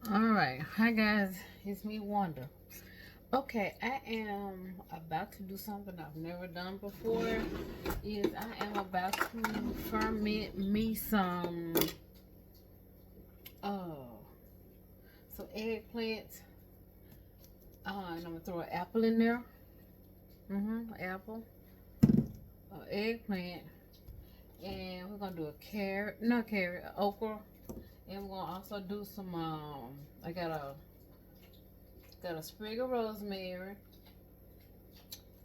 Alright, hi guys, it's me Wanda. Okay, I am about to do something I've never done before. I am about to ferment me uh some eggplants. And I'm gonna throw an apple in there. Apple, eggplant, and we're gonna do a carrot, not carrot, okra, and we're gonna also do some I got a sprig of rosemary,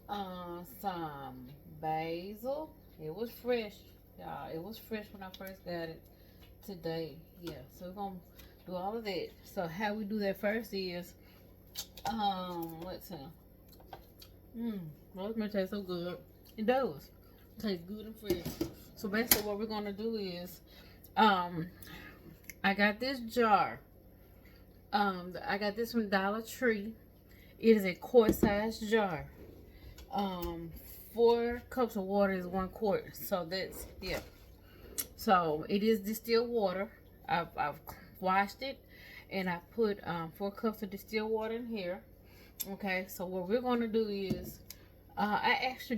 some basil. It was fresh, y'all. It was fresh when I first got it today. Yeah, so we're gonna do all of that. So how we do that first is, let's see. Rosemary tastes so good. It does. Tastes good and fresh. So basically, what we're gonna do is, I got this jar. I got this from Dollar Tree. It is a quart size jar. Um, 4 cups of water is 1 quart. So that's, yeah. So it is distilled water. I've washed it, and I put 4 cups of distilled water in here. Okay. So what we're gonna do is, I asked her,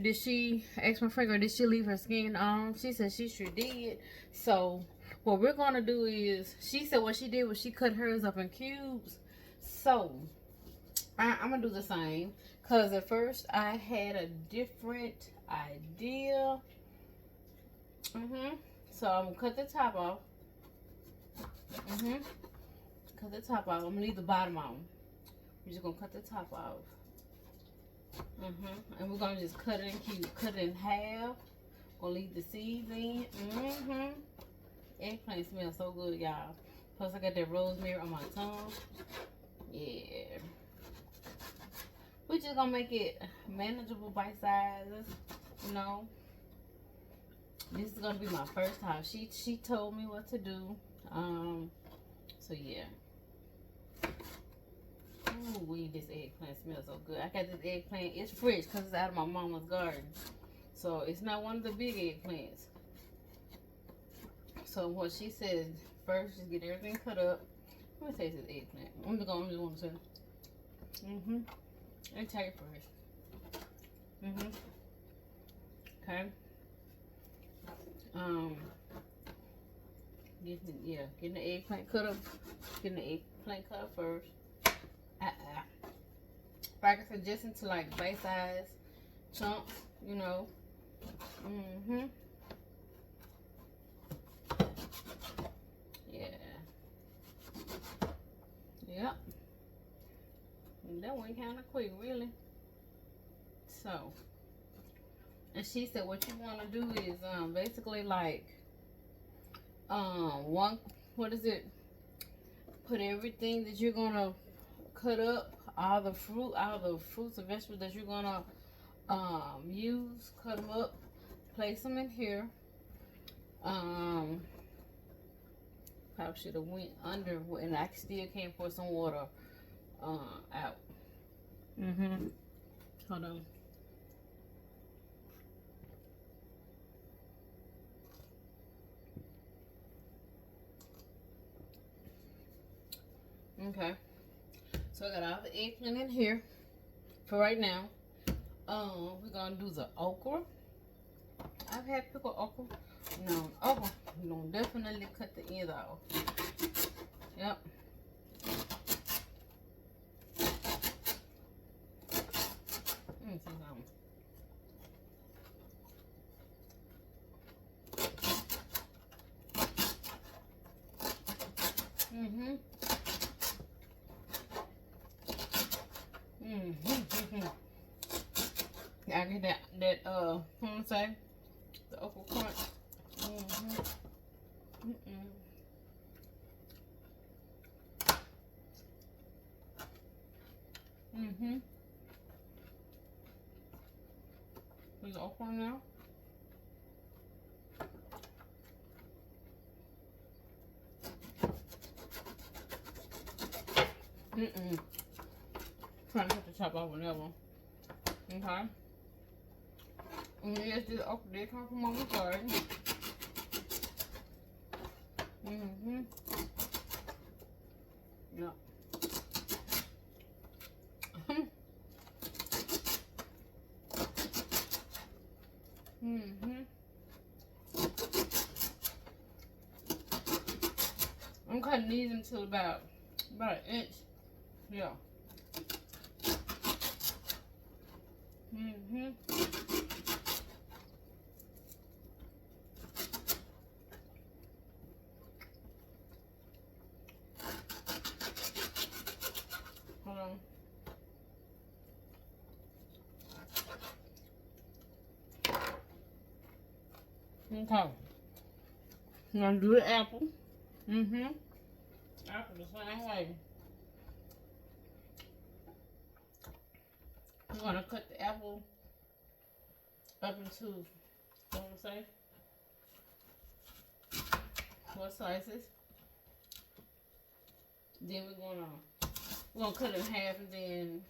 asked my friend, did she leave her skin on? She said she sure did. So what we're gonna do is, she said what she did was she cut hers up in cubes. So I'm gonna do the same, because at first I had a different idea. So I'm gonna cut the top off. Cut the top off. I'm gonna leave the bottom on. We're just gonna cut the top off. And we're gonna just cut it in cubes. Cut it in half. Gonna leave the seeds in. Eggplant smells so good, y'all. Plus I got that rosemary on my tongue. Yeah. We're just gonna make it manageable bite sizes, you know. This is gonna be my first time. She told me what to do. So yeah. Ooh, this eggplant smells so good. I got this eggplant. It's fresh because it's out of my mama's garden. So it's not one of the big eggplants. So what she said, first just get everything cut up. Let me taste this eggplant. I'm just want to say. And take it first. Okay. Getting the eggplant cut up. Getting the eggplant cut up first. Like I said, just into like bite size chunks, you know. Yeah. Yep. And that went kind of quick, really. So, and she said what you want to do is basically like what is it? Put everything that you're gonna cut up, all the fruits and vegetables that you're gonna use, cut them up, place them in here. Probably should have went under, and I still can't pour some water out. Hold on. Okay. So I got all the eggplant in here for right now. We're gonna do the okra. I've had pickled okra. No, okra. We're gonna definitely cut the end off. Yep. Let me see something. I get that say, the okra crunch. There's okra now. Trying to put the top off whenever. Okay. And yes, this okra did come from mama's garden. Yeah. I'm cutting these until about an inch. Yeah. Hold on. Okay. I'm gonna do the apple. Apple the same way. I'm gonna cut the apple up into, what I'm say, 4 slices. Then we're gonna cut it in half, and then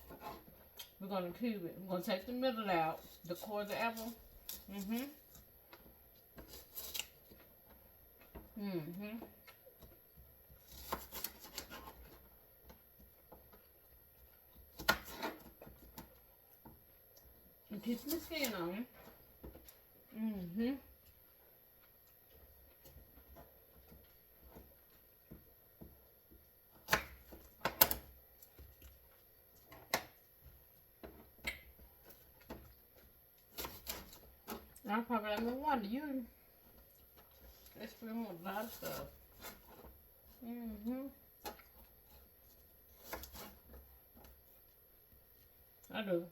we're gonna cube it. We're gonna take the middle out, the core of the apple. And keep the skin on. I probably like no wonder you experiment with a lot of stuff. I do.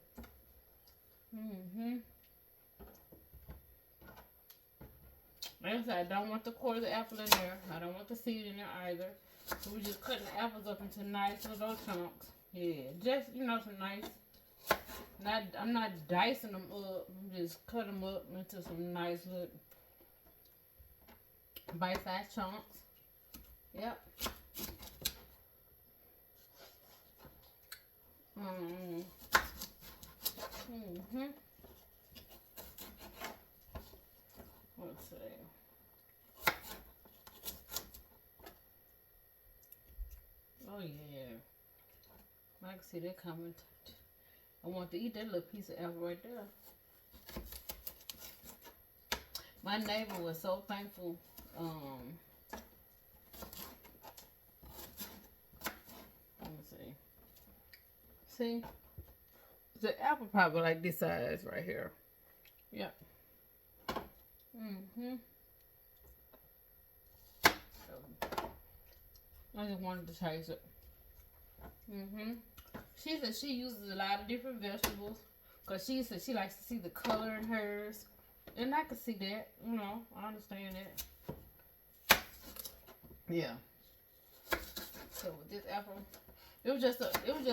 Like I said, I don't want the core of the apple in there. I don't want the seed in there either. So we're just cutting the apples up into nice little chunks. Yeah, just, you know, some nice. I'm not dicing them up. I'm just cutting them up into some nice little bite-sized chunks. Yep. Let's see. Oh yeah, I can see that coming. I want to eat that little piece of apple right there. My neighbor was so thankful. Let me see. See, the apple probably like this size right here. Yep. I just wanted to taste it. She said she uses a lot of different vegetables because she said she likes to see the color in hers, and I can see that. You know, I understand that. Yeah. So with this apple, it was just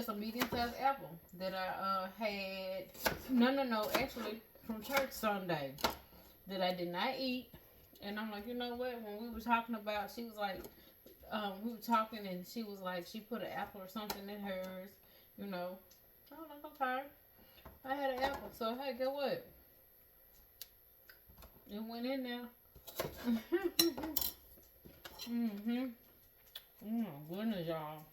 a medium-sized apple that I had. No, actually from church Sunday that I did not eat, and I'm like, you know what? When we were talking about, she was like, we were talking, and she was like, she put an apple or something in hers, you know. I was like, okay. I had an apple, so hey, guess what? It went in there. Oh my goodness, y'all.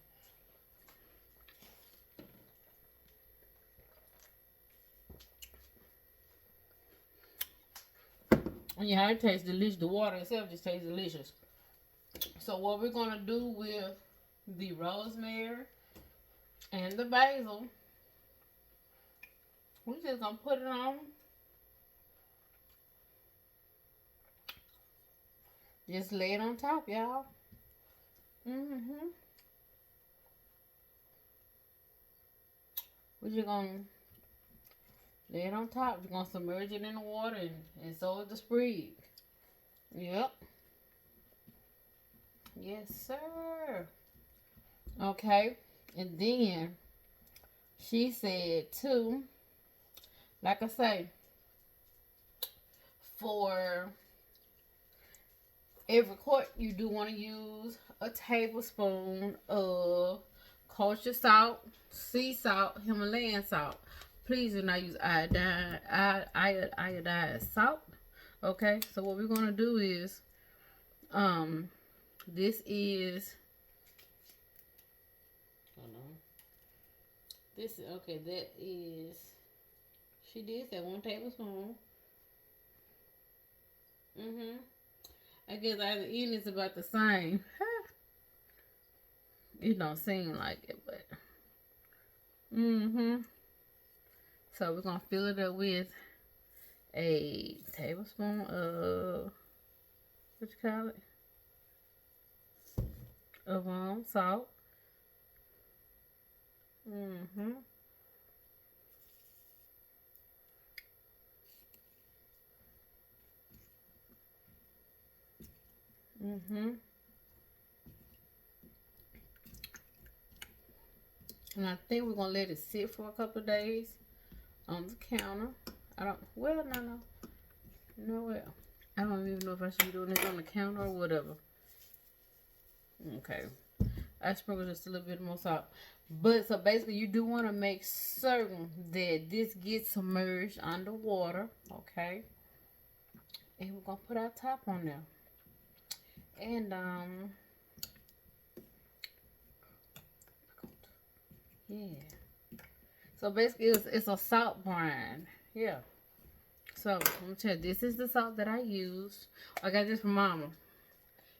Yeah, it tastes delicious. The water itself just tastes delicious. So what we're gonna do with the rosemary and the basil, we're just gonna put it on. Just lay it on top, y'all. We're just gonna lay it on top. We're gonna submerge it in the water, and so is the sprig. Yep. Yes, sir. Okay. And then she said too, like I say, for every quart you do want to use a tablespoon of kosher salt, sea salt, Himalayan salt. Please do not use iodized salt. Okay, so what we're gonna do is, this is This is okay. That is. She did say 1 tablespoon. I guess either end is about the same. It don't seem like it, but. So we're gonna fill it up with a tablespoon of what you call it? Of salt. Mm-hmm. And I think we're gonna let it sit for a couple of days on the counter. No. Well. I don't even know if I should be doing this on the counter or whatever. Okay. I sprinkle just a little bit more salt. But so basically you do want to make certain that this gets submerged underwater. Okay. And we're gonna put our top on there. And yeah. So basically it's a salt brine. Yeah. So let me tell you, this is the salt that I used. I got this from Mama.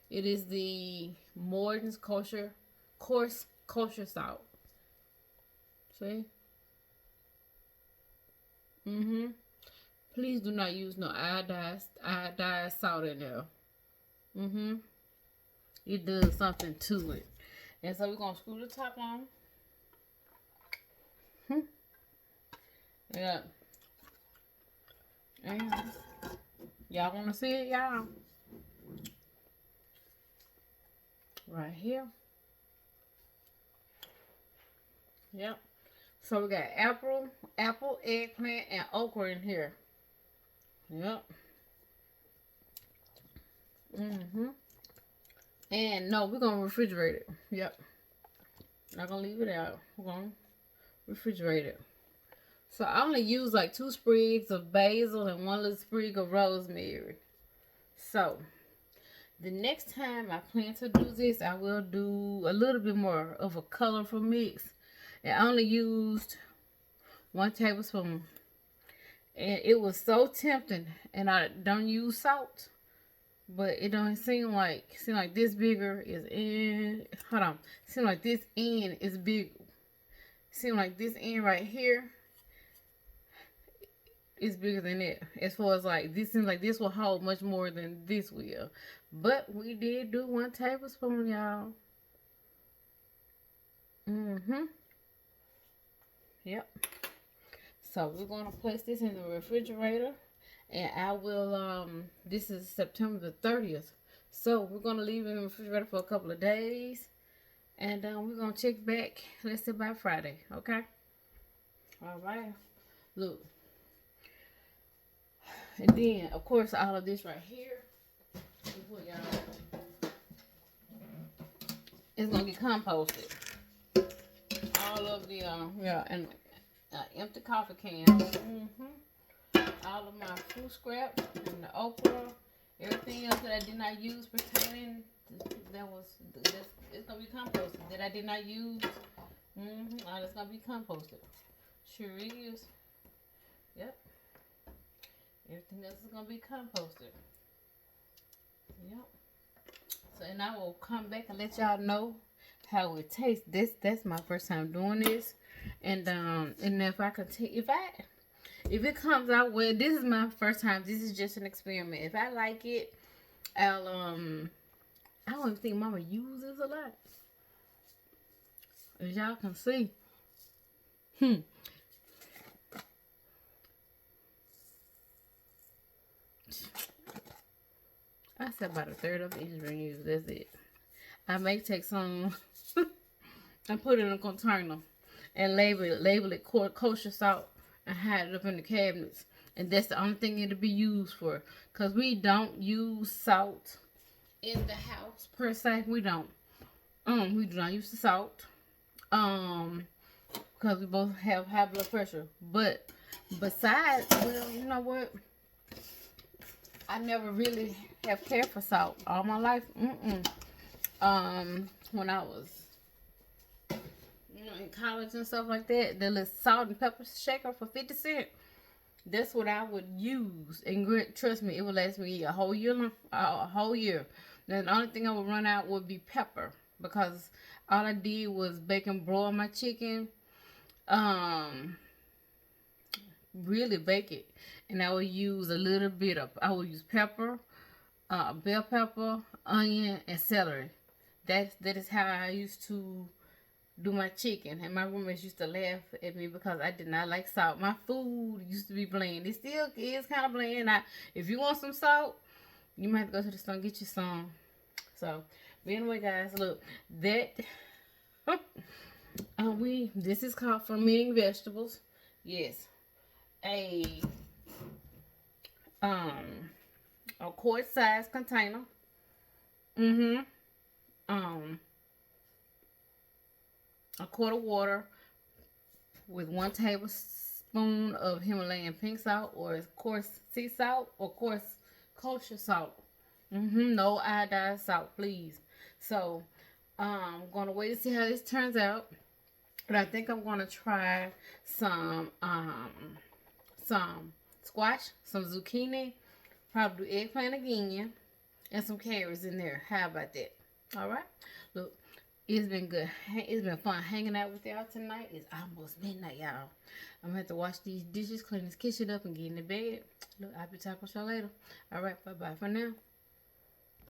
It is the Morton's coarse kosher salt. See? Please do not use no iodized salt in there. It does something to it. And so we're gonna screw the top on. Yeah. And y'all wanna see it, y'all? Right here. Yep. So we got apple, eggplant, and okra in here. Yep. And no, we're gonna refrigerate it. Yep. Not gonna leave it out. We're gonna refrigerate it. So I only use like 2 sprigs of basil and 1 little sprig of rosemary. So the next time I plan to do this, I will do a little bit more of a colorful mix. And I only used 1 tablespoon. And it was so tempting. And I don't use salt. But it don't seem like this bigger is in. Hold on. Seem like this end is big. Seem like this end right here is bigger than it. As far as like this seems like this will hold much more than this will. But we did do 1 tablespoon, y'all. Yep. So we're gonna place this in the refrigerator. And I will, this is September the 30th. So we're going to leave it in the refrigerator for a couple of days. And we're going to check back, let's say by Friday, okay? All right. Look. And then, of course, all of this right here is going to get composted. All of the, and empty coffee cans. All of my food scraps and the okra, everything else that I did not use pertaining it's gonna be composted. That I did not use, all it's gonna be composted. Sure is. Yep. Everything else is gonna be composted. Yep. So and I will come back and let y'all know how it tastes. That's my first time doing this, and if I could if it comes out well, this is my first time. This is just an experiment. If I like it, I'll I don't even think Mama uses a lot. As y'all can see. I said about 1/3 of it is reused. That's it. I may take some and put it in a container and label it kosher salt. And hide it up in the cabinets. And that's the only thing it'll be used for. Because we don't use salt in the house, per se. We don't. We do not use the salt. Because we both have high blood pressure. But besides, well, you know what? I never really have cared for salt all my life. When I was you know, in college and stuff like that, the little salt and pepper shaker for 50 cents. That's what I would use, and trust me, it would last me a whole year long, a whole year. Now, the only thing I would run out would be pepper, because all I did was bake and broil my chicken, um, really bake it, and I would use a little bit of, I would use pepper, bell pepper, onion, and celery. That is how I used to do my chicken, and my roommates used to laugh at me because I did not like salt. My food used to be bland. It still is kind of bland. If you want some salt, you might have to go to the store and get you some. So, but anyway, guys, look, that this is called fermenting vegetables. Yes, a a quart size container. Mm-hmm. Um, a quart of water with 1 tablespoon of Himalayan pink salt, or coarse sea salt, or coarse kosher salt. No iodized salt, please. So, I'm gonna wait to see how this turns out. But I think I'm gonna try some squash, some zucchini, probably do eggplant again, and some carrots in there. How about that? All right. Look, it's been good. It's been fun hanging out with y'all tonight. It's almost midnight, y'all. I'm gonna have to wash these dishes, clean this kitchen up, and get in the bed. Look, I'll be talking to y'all later. All right. Bye bye for now.